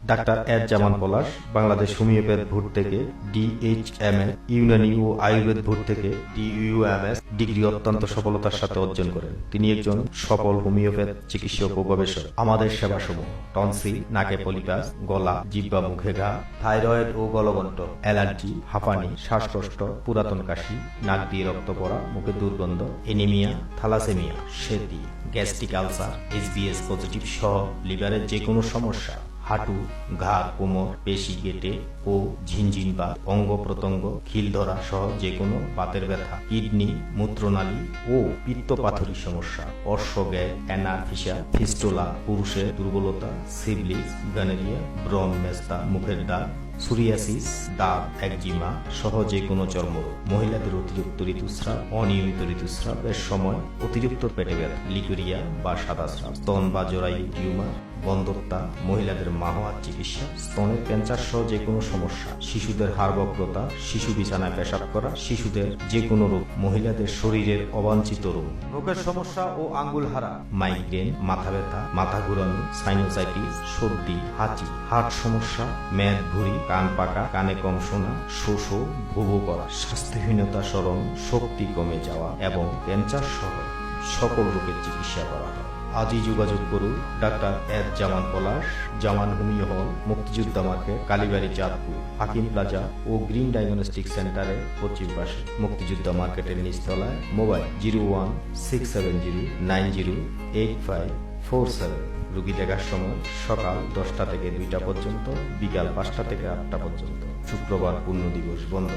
Doctor S জামান পলাশ Bangladesh homeopath board থেকে DHMS, Unani ও Ayurveda board থেকে DUMS degree অত্যন্ত সফলতার সাথে অর্জন করেন। তিনি একজন সফল হোমিওপ্যাথ চিকিৎসক ও গবেষক। আমাদের সেবাসমূহ: টনসিল, নাকে পলিপাস, গলা, জিহ্বা, মুখে ঘা, থাইরয়েড ও গলগণ্ড, অ্যালার্জি, হাঁপানি, শ্বাসকষ্ট, পুরাতন কাশি, নাক দিয়ে রক্ত পড়া, মুখে দুর্গন্ধ, এনিমিয়া, থ্যালাসেমিয়া, সেতি, গ্যাস্ট্রিক আলসার, SBS পজিটিভ সহ লিভারের যে কোনো সমস্যা, হাঁটু, ঘাড়, কোমর, পেশি গেটে ও ঝিনঝিন বা অঙ্গ প্রত্যঙ্গ, খিল ধরা সহ যে কোনো বাতের ব্যথা, কিডনি, মূত্রনালী ও পিত্তপাথরী সমস্যা, অর্শগ্যাস, অ্যানাল ফিসার, ফিস্টুলা, পুরুষের দুর্বলতা, সিফিলিস, গনোরিয়া, ব্রণ, মেস্তা, মুখের দাগ, সোরিয়াসিস, দাগ, একজিমা সহ যে কোনো চর্মরোগ, মহিলাদের অতিরিক্ত ঋতুস্রাব, অনিয়মিত ঋতুস্রাবের সময় অতিরিক্ত পেটে ব্যথা, লিকুরিয়া বা সাদাস্রাব, স্তন বা জরায়ু টিউমার, বন্ধ্যতা, মহিলাদের মা হওয়ার চিকিৎসা, স্তনের ক্যান্সার সহ যে কোনো সমস্যা, শিশুদের হাড় বক্রতা, শিশু বিছানায় পেশাব করা, শিশুদের যে কোনো রোগ, মহিলাদের শরীরের অবাঞ্ছিত রোগ, মুখের সমস্যা ও আঙ্গুল হারা, মাইগ্রেন, মাথা ব্যথা, মাথা ঘুরানো, সাইনোসাইটিস, সর্দি, হাঁচি, হার্ট সমস্যা, মেদ ভুঁড়ি, কান পাকা, কানে কম শোনা, শোষো, ভুভু করা, স্বাস্থ্যহীনতা, স্মরণ শক্তি কমে যাওয়া এবং ক্যান্সার সহ সকল রোগের চিকিৎসা করা হয়। আজই যোগাযোগ করুন ডাক্তার এস জামান পলাশ, জামান হোমিও হল, মুক্তিযোদ্ধা মার্কেট, কালীবাড়ি, চাঁদপুর, হাকিম প্লাজা ও গ্রিন ডায়াগনস্টিক সেন্টারের পশ্চিম পাশে, মুক্তিযোদ্ধা মার্কেটের নিচতলায়। মোবাইল 0167090854 রোগী দেখার সময় সকাল 10টা থেকে 2টা পর্যন্ত, বিকাল 5টা থেকে 8টা পর্যন্ত। শুক্রবার পূর্ণ দিবস বন্ধ।